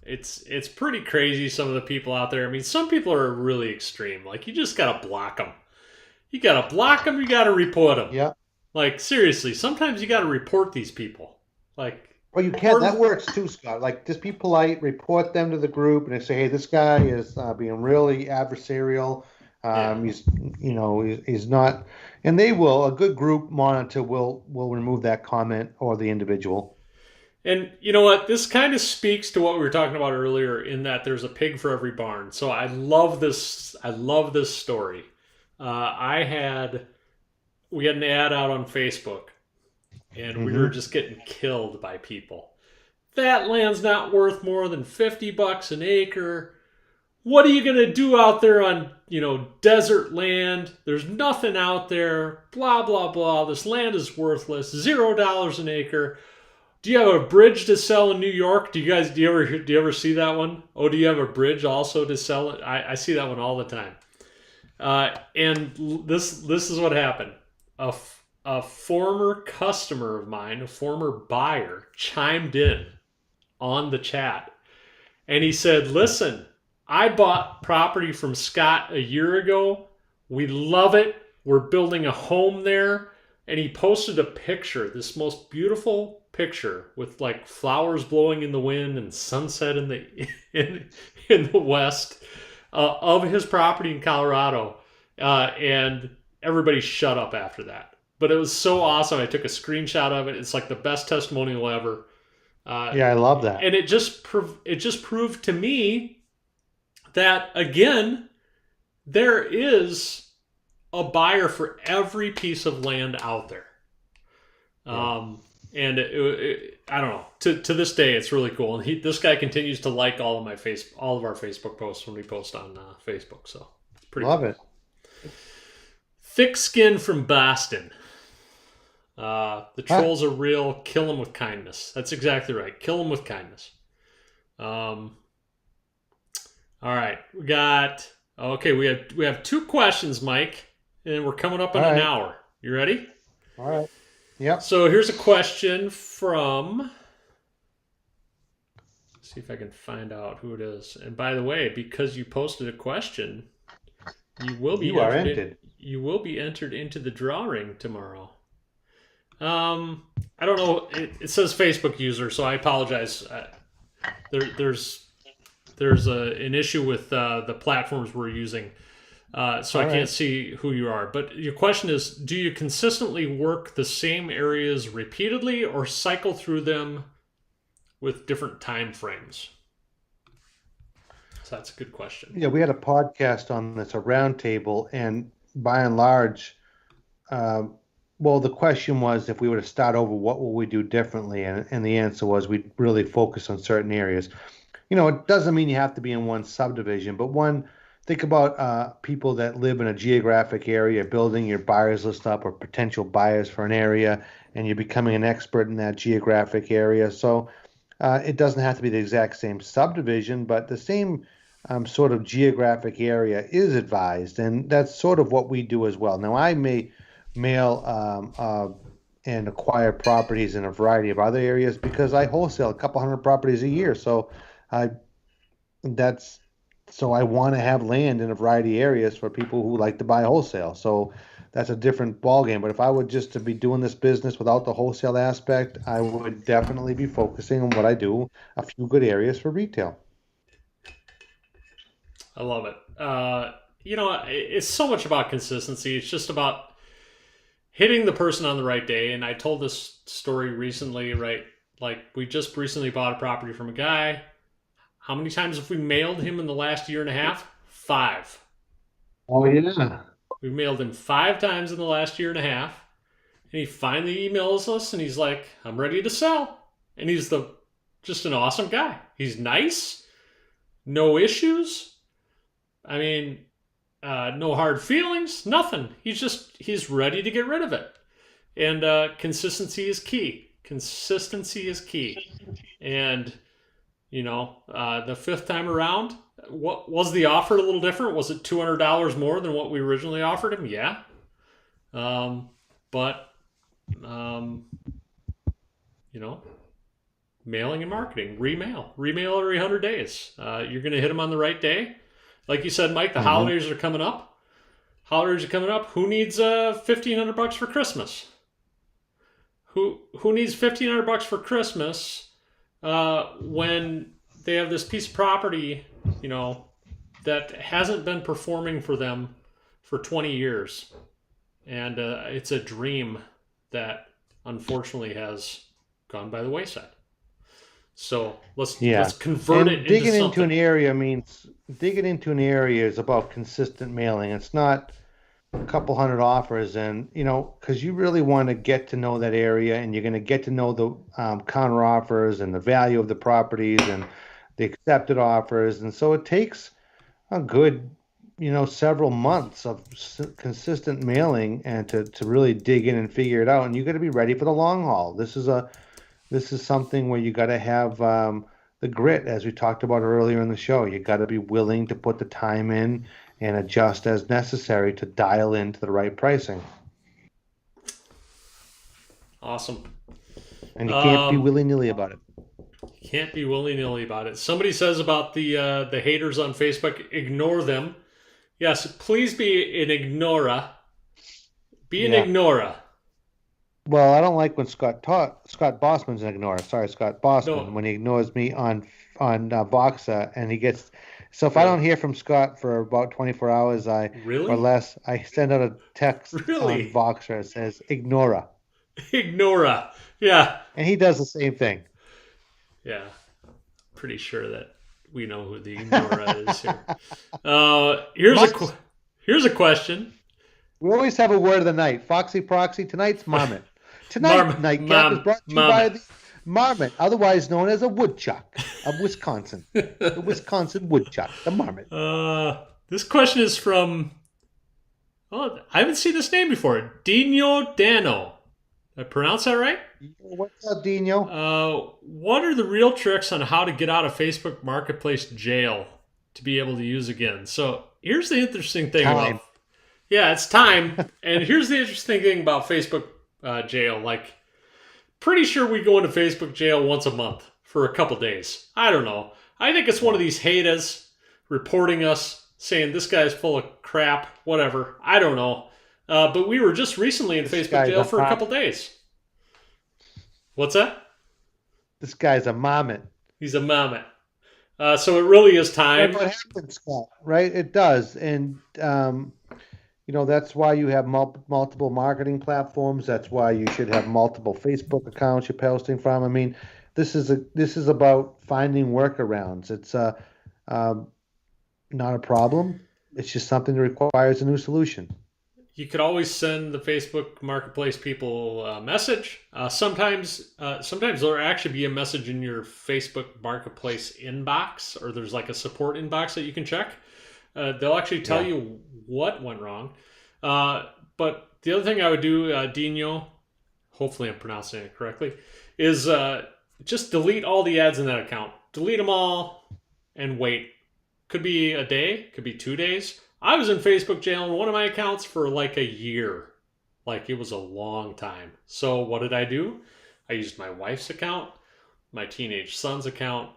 It's pretty crazy, some of the people out there. I mean, some people are really extreme. Like, you just gotta block them. You gotta block them, you gotta report them. Yeah. Like, seriously, sometimes you gotta report these people. Like, Well, you can. That works too, Scott. Like, just be polite, report them to the group, and say, "Hey, this guy is being really adversarial. He's not." And they will. A good group monitor will remove that comment or the individual. and you know what? This kind of speaks to what we were talking about earlier, in that there's a pig for every barn. So I love this. I love this story. We had an ad out on Facebook and we were Mm-hmm. just getting killed by people. That land's not worth more than $50 an acre. What are you going to do out there on, desert land? There's nothing out there. Blah, blah, blah. This land is worthless. $0 an acre. Do you have a bridge to sell in New York? Do you ever see that one? Oh, do you have a bridge also to sell it? I see that one all the time. And this is what happened. A former customer of mine, a former buyer, chimed in on the chat, and he said, "Listen, I bought property from Scott a year ago. We love it. We're building a home there." And he posted a picture, this most beautiful picture with like flowers blowing in the wind and sunset in the west, of his property in Colorado. And everybody shut up after that. But it was so awesome. I took a screenshot of it. It's like the best testimonial ever. Yeah, I love that. And it just proved to me that, again, there is a buyer for every piece of land out there. Yeah. And I don't know. To this day, it's really cool. And this guy continues to like all of our Facebook posts when we post on Facebook. So it's pretty Love cool. it. Thick skin from Boston. The trolls are real. Kill them with kindness. That's exactly right. Kill them with kindness. All right, we have two questions, Mike, and we're coming up on an hour. You ready? All right. Yep. So here's a question from. Let's see if I can find out who it is. And by the way, because you posted a question, you will be entered. You will be entered into the drawing tomorrow. I don't know. It says Facebook user, so I apologize. There's an issue with the platforms we're using, so I can't see who you are. But your question is: do you consistently work the same areas repeatedly, or cycle through them with different time frames? So that's a good question. Yeah, we had a podcast on this, a roundtable, and by and large, well, the question was, if we were to start over, what will we do differently? And the answer was we'd really focus on certain areas. It doesn't mean you have to be in one subdivision, but think about people that live in a geographic area, building your buyers list up or potential buyers for an area, and you're becoming an expert in that geographic area. So it doesn't have to be the exact same subdivision, but the same sort of geographic area is advised, and that's sort of what we do as well. Now, I may mail and acquire properties in a variety of other areas because I wholesale a couple hundred properties a year. So I want to have land in a variety of areas for people who like to buy wholesale. So that's a different ballgame. But if I were just to be doing this business without the wholesale aspect, I would definitely be focusing on what I do, a few good areas for retail. I love it. It's so much about consistency. It's just about hitting the person on the right day. And I told this story recently, right? Like, we just recently bought a property from a guy. How many times have we mailed him in the last year and a half? 5. Oh, yeah. We mailed him 5 times in the last year and a half. And he finally emails us and he's like, "I'm ready to sell." And he's just an awesome guy. He's nice. No issues. I mean, no hard feelings, nothing. He's ready to get rid of it. And consistency is key. Consistency is key. And, the 5th time around, what was the offer a little different? Was it $200 more than what we originally offered him? Yeah. But mailing and marketing, remail every 100 days. You're going to hit them on the right day. Like you said, Mike, the holidays are coming up. Who needs $1,500 for Christmas? Who needs $1,500 for Christmas when they have this piece of property, that hasn't been performing for them for 20 years, and it's a dream that unfortunately has gone by the wayside. So let's convert it into digging something. into an area is about consistent mailing. It's not a couple hundred offers, and because you really want to get to know that area, and you're going to get to know the counter offers and the value of the properties and the accepted offers, and so it takes a good, several months of consistent mailing and to really dig in and figure it out. And you got to be ready for the long haul. This is something where you got to have the grit, as we talked about earlier in the show. You got to be willing to put the time in and adjust as necessary to dial into the right pricing. Awesome. And you can't be willy-nilly about it. Can't be willy-nilly about it. Somebody says about the haters on Facebook, ignore them. Yes, please be an ignorer. Be an ignorer. Well, I don't like when Scott Bossman's an ignorer. Sorry, Scott Bossman, when he ignores me on Voxa, and he gets. So if I don't hear from Scott for about 24 hours, or less, I send out a text on Voxa that says "ignora." Ignora, yeah. And he does the same thing. Yeah, pretty sure that we know who the ignora is here. Here's a question. We always have a word of the night. Foxy Proxy, tonight's Marmot. Tonight, Nightcap is brought to you by the Marmot, otherwise known as a woodchuck of Wisconsin. The Wisconsin woodchuck, the Marmot. This question is from, I haven't seen this name before. Dino Dano. Did I pronounce that right? What's up, Dino? What are the real tricks on how to get out of Facebook Marketplace jail to be able to use again? So here's the interesting thing about... Yeah, it's time. And here's the interesting thing about Facebook jail. Like, pretty sure we go into Facebook jail once a month for a couple days. I don't know. I think it's one of these haters reporting us, saying this guy's full of crap, whatever. I don't know. But we were just recently in Facebook jail for a couple days. What's that? This guy's a marmot. He's a marmot. So it really is time. That's what happens, Scott, right? It does. And, that's why you have multiple marketing platforms. That's why you should have multiple Facebook accounts you're posting from. I mean, this is about finding workarounds. It's not a problem. It's just something that requires a new solution. You could always send the Facebook Marketplace people a message. Sometimes there'll actually be a message in your Facebook Marketplace inbox, or there's like a support inbox that you can check. They'll actually tell you what went wrong. But the other thing I would do, Dino, hopefully I'm pronouncing it correctly, is just delete all the ads in that account. Delete them all and wait. Could be a day, could be 2 days. I was in Facebook jail in one of my accounts for like a year. Like, it was a long time. So what did I do? I used my wife's account, my teenage son's account.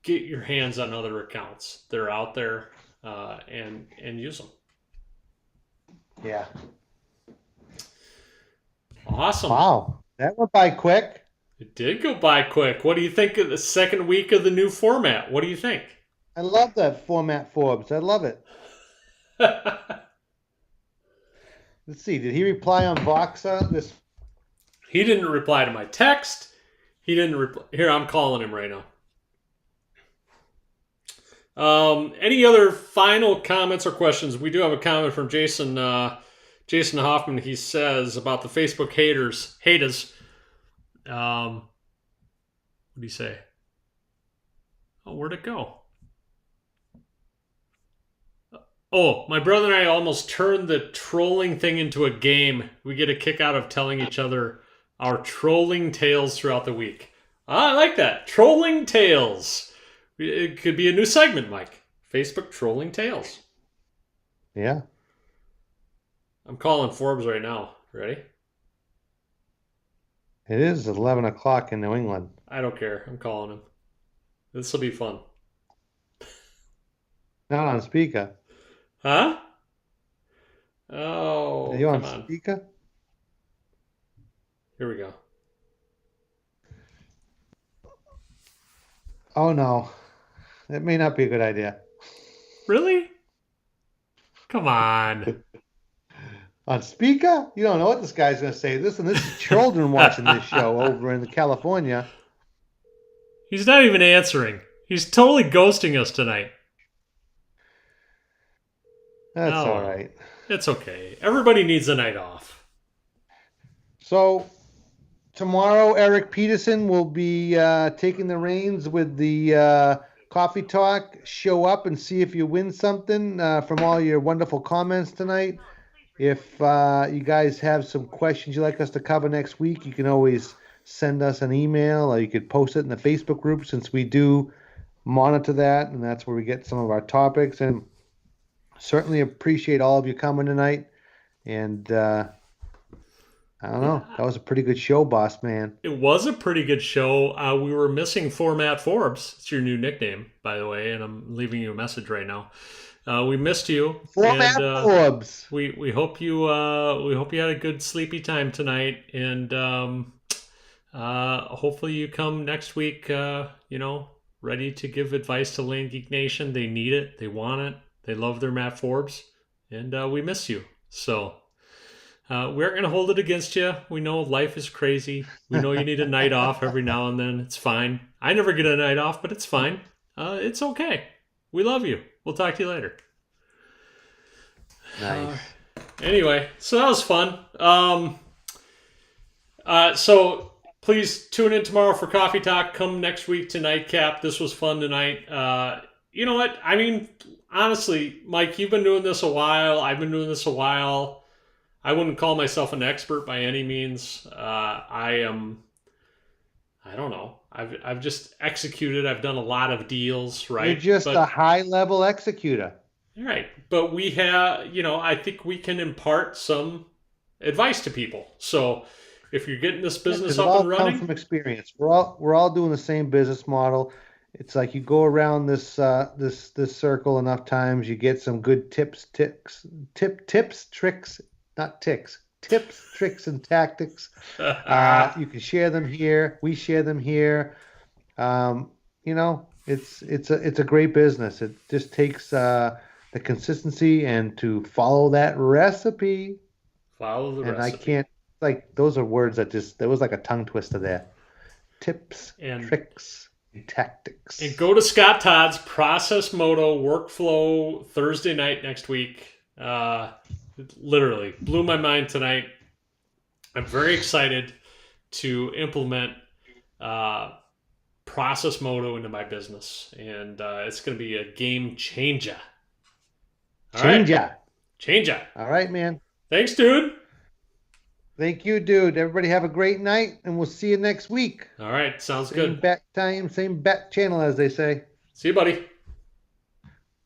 Get your hands on other accounts. They're out there, and use them. Yeah. Awesome. Wow. That went by quick. It did go by quick. What do you think of the second week of the new format? What do you think? I love that format, Forbes. I love it. Let's see. Did he reply on Voxa? He didn't reply to my text. He didn't reply. Here, I'm calling him right now. Any other final comments or questions? We do have a comment from Jason Hoffman. He says about the Facebook haters. What did he say? Oh, where'd it go? Oh, my brother and I almost turned the trolling thing into a game. We get a kick out of telling each other our trolling tales throughout the week. I like that. Trolling tales. It could be a new segment, Mike. Facebook trolling tales. Yeah. I'm calling Forbes right now. Ready? It is 11 o'clock in New England. I don't care. I'm calling him. This will be fun. Not on speaker. Huh? Oh, are you on speaker? Here we go. Oh, no. It may not be a good idea. Really? Come on. On speaker? You don't know what this guy's going to say. Listen, this is children watching this show over in California. He's not even answering. He's totally ghosting us tonight. That's all right. It's okay. Everybody needs a night off. So tomorrow, Eric Peterson will be taking the reins with the coffee talk. Show up and see if you win something from all your wonderful comments tonight. If you guys have some questions you'd like us to cover next week, you can always send us an email or you could post it in the Facebook group since we do monitor that and that's where we get some of our topics. And certainly appreciate all of you coming tonight. And I don't know. That was a pretty good show, boss man. It was a pretty good show. We were missing Format Forbes. It's your new nickname, by the way, and I'm leaving you a message right now. We missed you. Format and, Forbes. We hope you had a good sleepy time tonight, and hopefully you come next week. Ready to give advice to Land Geek Nation. They need it. They want it. They love their Matt Forbes, and we miss you. So. We aren't going to hold it against you. We know life is crazy. We know you need a night off every now and then. It's fine. I never get a night off, but it's fine. It's okay. We love you. We'll talk to you later. Nice. Anyway, so that was fun. So please tune in tomorrow for Coffee Talk. Come next week to Nightcap. This was fun tonight. You know what? I mean, honestly, Mike, you've been doing this a while. I've been doing this a while. I wouldn't call myself an expert by any means. I don't know. I've just executed. I've done a lot of deals, right? You're just a high-level executor. Right. But we have, I think we can impart some advice to people. So if you're getting this business up and running, comes from experience. We're all doing the same business model. It's like you go around this circle enough times, you get some good tips, tricks. Not ticks, tips, tricks, and tactics. You can share them here. We share them here. It's a great business. It just takes the consistency and to follow that recipe. Follow the recipe. And I can't, those are words that there was like a tongue twister there. Tips, and tricks, and tactics. And go to Scott Todd's Process Moto Workflow Thursday night next week. It literally blew my mind tonight. I'm very excited to implement Process Moto into my business, and it's going to be a game changer. Changer. All right, man. Thanks, dude. Thank you, dude. Everybody have a great night, and we'll see you next week. All right, sounds same good. Same bat time, same bat channel, as they say. See you, buddy.